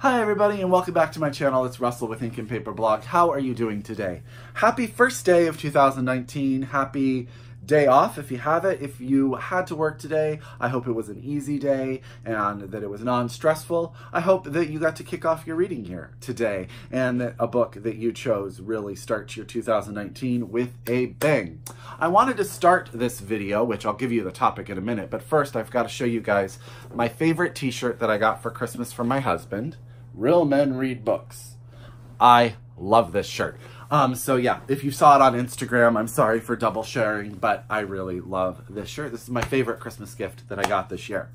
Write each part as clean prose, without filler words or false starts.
Hi everybody and welcome back to my channel. It's Russell with Ink and Paper Blog. How are you doing today? Happy first day of 2019. Happy day off if you have it. If you had to work today, I hope it was an easy day and that it was non-stressful. I hope that you got to kick off your reading year today and that a book that you chose really starts your 2019 with a bang. I wanted to start this video, which I'll give you the topic in a minute, but first I've got to show you guys my favorite t-shirt that I got for Christmas from my husband. Real Men Read Books. I love this shirt. So yeah, if you saw it on Instagram, I'm sorry for double sharing, but I really love this shirt. This is my favorite Christmas gift that I got this year.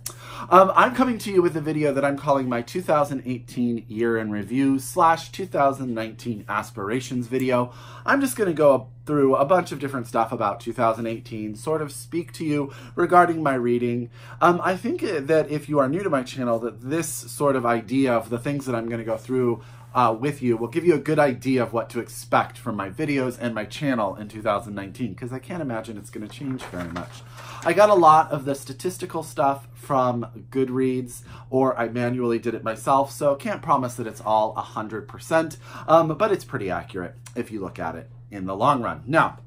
I'm coming to you with a video that I'm calling my 2018 Year in Review / 2019 Aspirations video. I'm just going to go through a bunch of different stuff about 2018, sort of speak to you regarding my reading. I think that if you are new to my channel, that this sort of idea of the things that I'm going to go through with you will give you a good idea of what to expect from my videos and my channel in 2019, because I can't imagine it's going to change very much. I got a lot of the statistical stuff from Goodreads, or I manually did it myself, so can't promise that it's all 100%, but it's pretty accurate if you look at it in the long run. Now,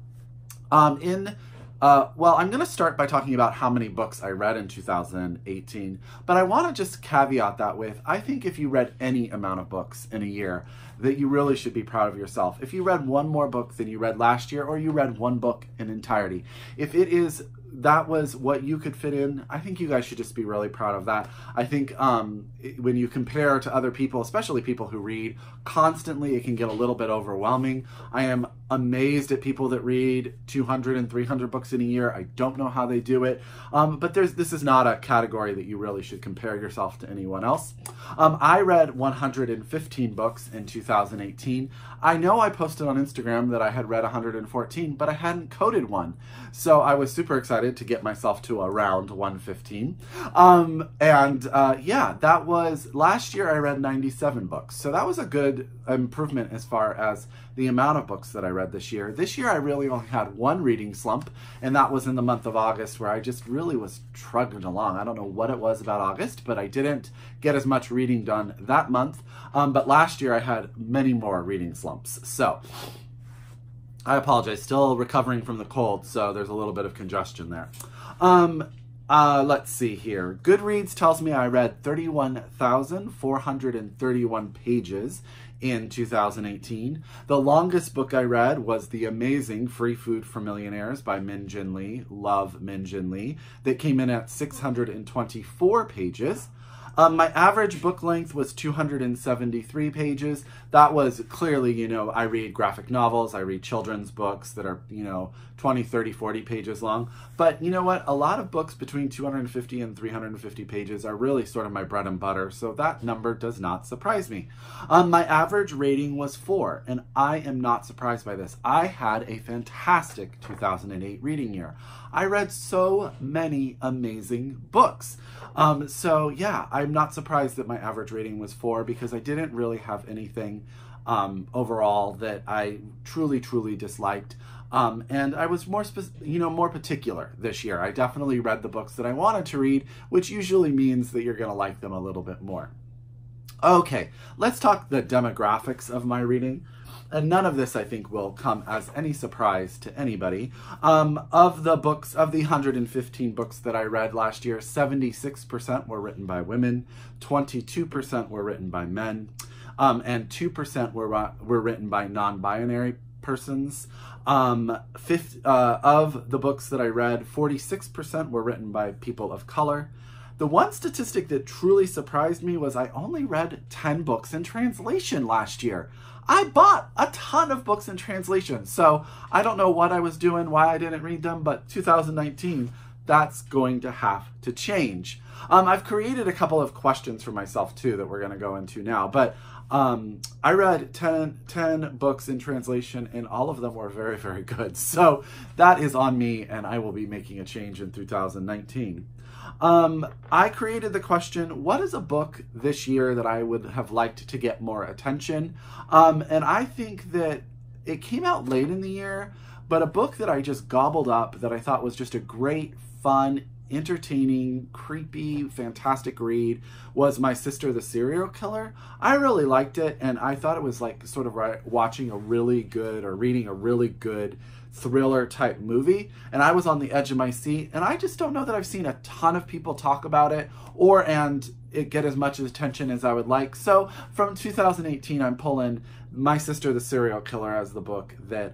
well, I'm going to start by talking about how many books I read in 2018, but I want to just caveat that with, I think if you read any amount of books in a year, that you really should be proud of yourself. If you read one more book than you read last year, or you read one book in entirety, if that was what you could fit in, I think you guys should just be really proud of that. I think when you compare to other people, especially people who read constantly, it can get a little bit overwhelming. I am amazed at people that read 200 and 300 books in a year. I don't know how they do it, but this is not a category that you really should compare yourself to anyone else. I read 115 books in 2018. I know I posted on Instagram that I had read 114, but I hadn't coded one. So I was super excited to get myself to around 115. Yeah, that was, last year I read 97 books. So that was a good improvement as far as the amount of books that I read this year. This year I really only had one reading slump, and that was in the month of August, where I just really was trudging along. I don't know what it was about August, but I didn't get as much reading done that month. But last year I had many more reading slumps. So I apologize, still recovering from the cold, so there's a little bit of congestion there. Let's see here. Goodreads tells me I read 31,431 pages in 2018. The longest book I read was the amazing Free Food for Millionaires by Min Jin Lee. Love Min Jin Lee. That came in at 624 pages. My average book length was 273 pages. That was clearly, you know, I read graphic novels, I read children's books that are, you know, 20, 30, 40 pages long. But you know what? A lot of books between 250 and 350 pages are really sort of my bread and butter, so that number does not surprise me. My average rating was 4, and I am not surprised by this. I had a fantastic 2008 reading year. I read so many amazing books. So yeah, I'm not surprised that my average rating was 4, because I didn't really have anything overall that I truly disliked. And I was more particular this year. I definitely read the books that I wanted to read, which usually means that you're going to like them a little bit more. Okay, let's talk the demographics of my reading. And none of this, I think, will come as any surprise to anybody. Of the 115 books that I read last year, 76% were written by women, 22% were written by men, and 2% were written by non-binary persons. Of the books that I read, 46% were written by people of color. The one statistic that truly surprised me was I only read 10 books in translation last year. I bought a ton of books in translation, so I don't know what I was doing, why I didn't read them, but 2019, that's going to have to change. I've created a couple of questions for myself too that we're going to go into now, but I read 10 books in translation, and all of them were very, very good. So that is on me, and I will be making a change in 2019. I created the question, what is a book this year that I would have liked to get more attention? And I think that it came out late in the year, but a book that I just gobbled up that I thought was just a great, fun, entertaining, creepy, fantastic read was My Sister the Serial Killer. I really liked it, and I thought it was like sort of watching a really good or reading a really good thriller type movie, and I was on the edge of my seat, and I just don't know that I've seen a ton of people talk about it and it get as much attention as I would like. So from 2018, I'm pulling My Sister the Serial Killer as the book that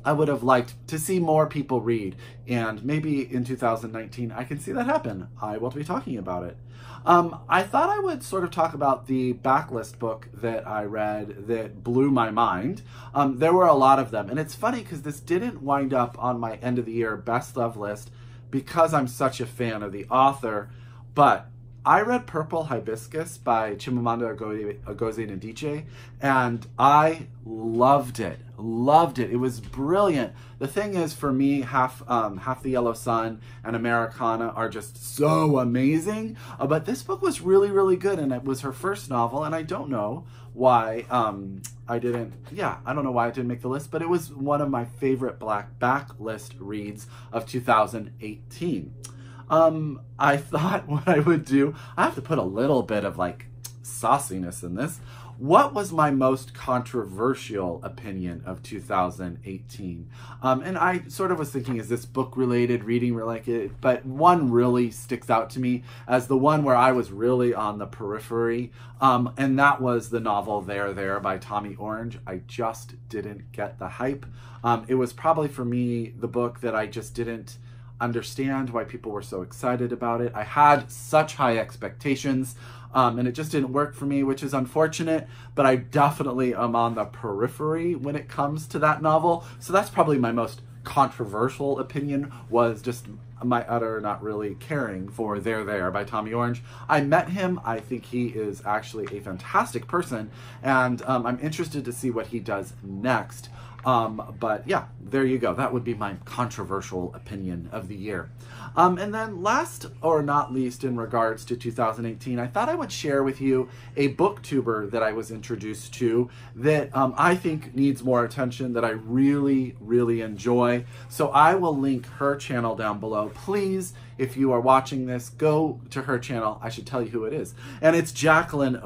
I would have liked to see more people read, and maybe in 2019 I can see that happen. I will be talking about it. I thought I would sort of talk about the backlist book that I read that blew my mind. There were a lot of them, and it's funny because this didn't wind up on my end of the year best of list because I'm such a fan of the author, but I read Purple Hibiscus by Chimamanda Ngozi Adichie, and I loved it. Loved it. It was brilliant. The thing is, for me, Half the Yellow Sun and Americana are just so amazing. But this book was really, really good, and it was her first novel, and I don't know why I don't know why it didn't make the list, but it was one of my favorite Black backlist reads of 2018. I thought what I would do, I have to put a little bit of like sauciness in this. What was my most controversial opinion of 2018? And I sort of was thinking, is this book related, reading related? But one really sticks out to me as the one where I was really on the periphery. And that was the novel There by Tommy Orange. I just didn't get the hype. It was probably for me the book that I just didn't understand why people were so excited about it. I had such high expectations, and it just didn't work for me, which is unfortunate, but I definitely am on the periphery when it comes to that novel. So that's probably my most controversial opinion, was just my utter not really caring for There by Tommy Orange. I met him. I think he is actually a fantastic person, and I'm interested to see what he does next. But yeah, there you go. That would be my controversial opinion of the year. And then last or not least in regards to 2018, I thought I would share with you a booktuber that I was introduced to that I think needs more attention, that I really, really enjoy. So I will link her channel down below. Please, if you are watching this, go to her channel. I should tell you who it is. And it's Jaclyn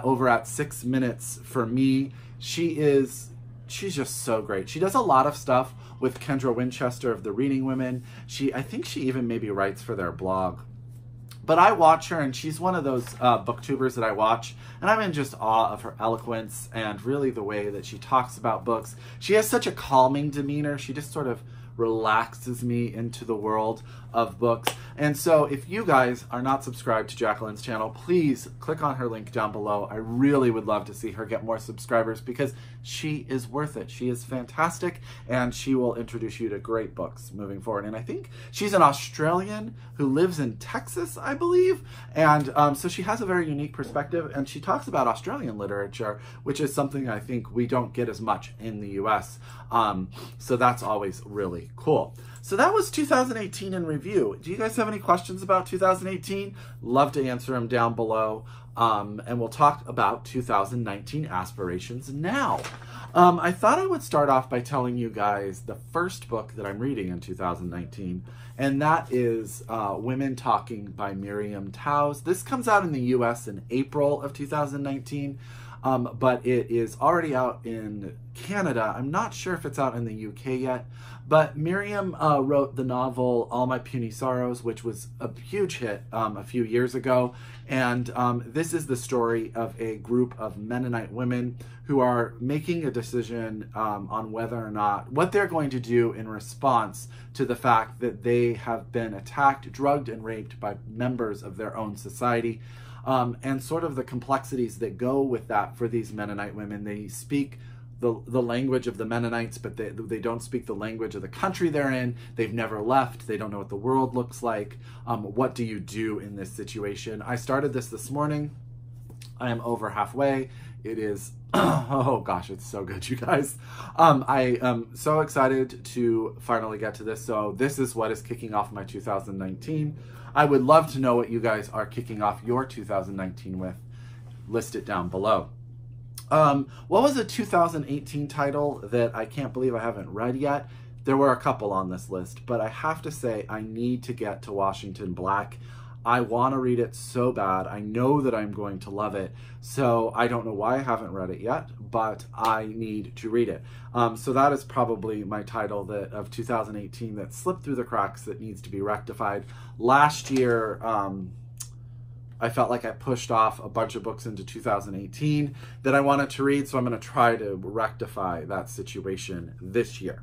over at 6 Minutes for Me. She's just so great. She does a lot of stuff with Kendra Winchester of The Reading Women. I think she even maybe writes for their blog. But I watch her, and she's one of those booktubers that I watch, and I'm in just awe of her eloquence and really the way that she talks about books. She has such a calming demeanor. She just sort of relaxes me into the world of books. And so if you guys are not subscribed to Jaclyn's channel, please click on her link down below. I really would love to see her get more subscribers because she is worth it. She is fantastic, and she will introduce you to great books moving forward. And I think she's an Australian who lives in Texas, I believe. And so she has a very unique perspective, and she talks about Australian literature, which is something I think we don't get as much in the US. So that's always really cool. So that was 2018 in review. Do you guys have any questions about 2018? Love to answer them down below. And we'll talk about 2019 aspirations now. I thought I would start off by telling you guys the first book that I'm reading in 2019, and that is Women Talking by Miriam Toews. This comes out in the US in April of 2019. But it is already out in Canada. I'm not sure if it's out in the UK yet, but Miriam wrote the novel All My Puny Sorrows, which was a huge hit a few years ago. And this is the story of a group of Mennonite women who are making a decision on whether or not, what they're going to do in response to the fact that they have been attacked, drugged, and raped by members of their own society. And sort of the complexities that go with that for these Mennonite women. They speak the language of the Mennonites, but they don't speak the language of the country they're in. They've never left. They don't know what the world looks like. What do you do in this situation? I started this morning. I am over halfway. It is, oh gosh, it's so good, you guys. I am so excited to finally get to this. So this is what is kicking off my 2019. I would love to know what you guys are kicking off your 2019 with. List it down below. What was a 2018 title that I can't believe I haven't read yet? There were a couple on this list, but I have to say I need to get to Washington Black. I want to read it so bad. I know that I'm going to love it. So I don't know why I haven't read it yet, but I need to read it. So that is probably my title of 2018 that slipped through the cracks, that needs to be rectified. Last year, I felt like I pushed off a bunch of books into 2018 that I wanted to read, so I'm going to try to rectify that situation this year.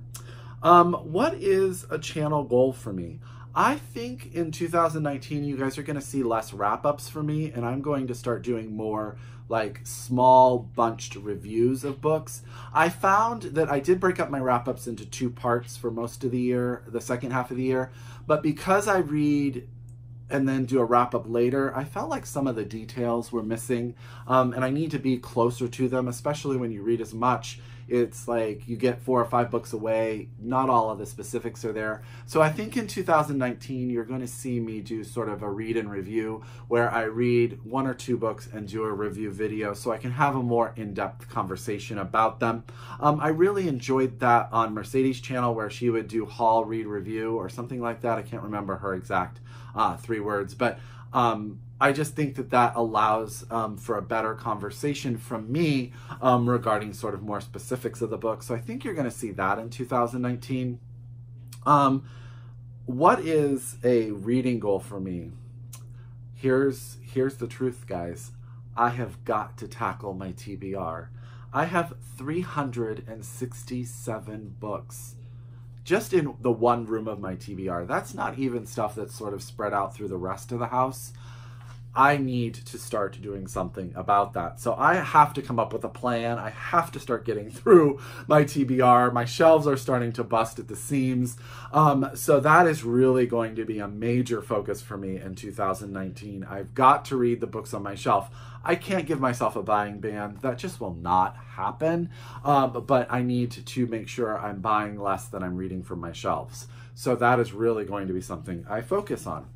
What is a channel goal for me? I think in 2019, you guys are going to see less wrap-ups for me, and I'm going to start doing more like small bunched reviews of books. I found that I did break up my wrap-ups into 2 parts for most of the year, the second half of the year, but because I read and then do a wrap-up later, I felt like some of the details were missing, and I need to be closer to them, especially when you read as much. It's like you get 4 or 5 books away, not all of the specifics are there. So I think in 2019, you're going to see me do sort of a read and review where I read 1 or 2 books and do a review video so I can have a more in-depth conversation about them. I really enjoyed that on Mercedes' channel where she would do haul, read, review or something like that. I can't remember her exact 3 words, but I just think that that allows for a better conversation from me regarding sort of more specifics of the book. So I think you're going to see that in 2019. What is a reading goal for me? Here's the truth, guys. I have got to tackle my TBR. I have 367 books just in the one room of my TBR. That's not even stuff that's sort of spread out through the rest of the house. I need to start doing something about that. So I have to come up with a plan. I have to start getting through my TBR. My shelves are starting to bust at the seams. So that is really going to be a major focus for me in 2019. I've got to read the books on my shelf. I can't give myself a buying ban. That just will not happen. But I need to make sure I'm buying less than I'm reading from my shelves. So that is really going to be something I focus on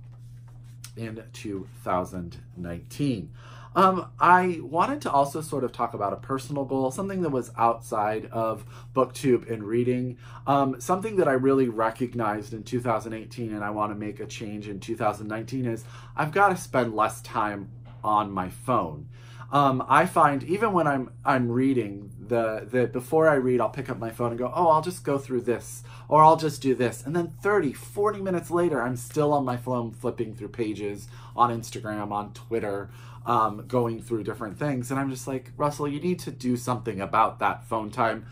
in 2019. I wanted to also sort of talk about a personal goal, something that was outside of BookTube and reading, something that I really recognized in 2018 and I want to make a change in 2019 is I've got to spend less time on my phone. I find even when I'm reading, before I read, I'll pick up my phone and go, oh, I'll just go through this, or I'll just do this. And then 30, 40 minutes later, I'm still on my phone flipping through pages on Instagram, on Twitter, going through different things. And I'm just like, Russell, you need to do something about that phone time.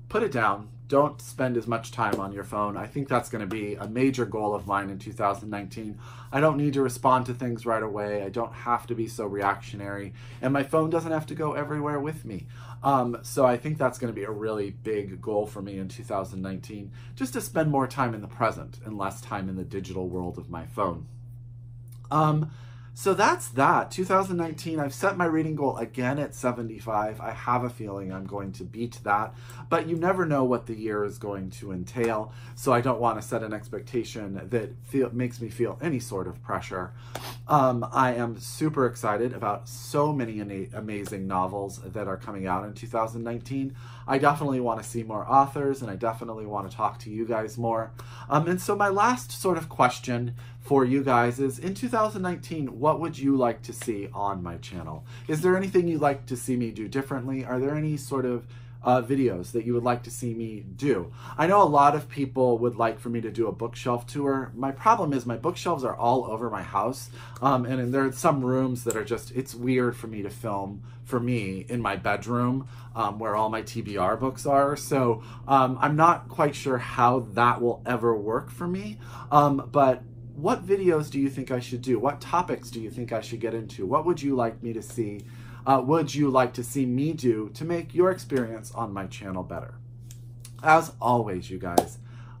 Put it down. Don't spend as much time on your phone. I think that's going to be a major goal of mine in 2019. I don't need to respond to things right away. I don't have to be so reactionary. And my phone doesn't have to go everywhere with me. So I think that's going to be a really big goal for me in 2019, just to spend more time in the present and less time in the digital world of my phone. So that's that. 2019, I've set my reading goal again at 75. I have a feeling I'm going to beat that, but you never know what the year is going to entail, so I don't want to set an expectation that makes me feel any sort of pressure. I am super excited about so many amazing novels that are coming out in 2019. I definitely want to see more authors, and I definitely want to talk to you guys more. And so my last sort of question for you guys is, in 2019, what would you like to see on my channel? Is there anything you'd like to see me do differently? Are there any sort of videos that you would like to see me do? I know a lot of people would like for me to do a bookshelf tour. My problem is my bookshelves are all over my house, and there are some rooms that are just, it's weird for me to film for me in my bedroom where all my TBR books are. So I'm not quite sure how that will ever work for me, but what videos do you think I should do? What topics do you think I should get into? What would you like me to see? Would you like to see me do to make your experience on my channel better? As always, you guys,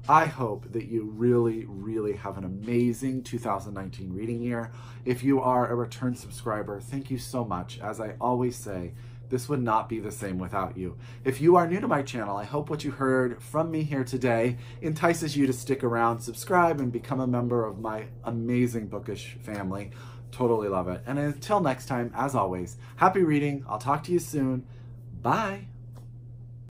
I hope that you really, really have an amazing 2019 reading year. If you are a return subscriber, thank you so much. As I always say, this would not be the same without you. If you are new to my channel, I hope what you heard from me here today entices you to stick around, subscribe, and become a member of my amazing bookish family. Totally love it. And until next time, as always, happy reading. I'll talk to you soon. Bye.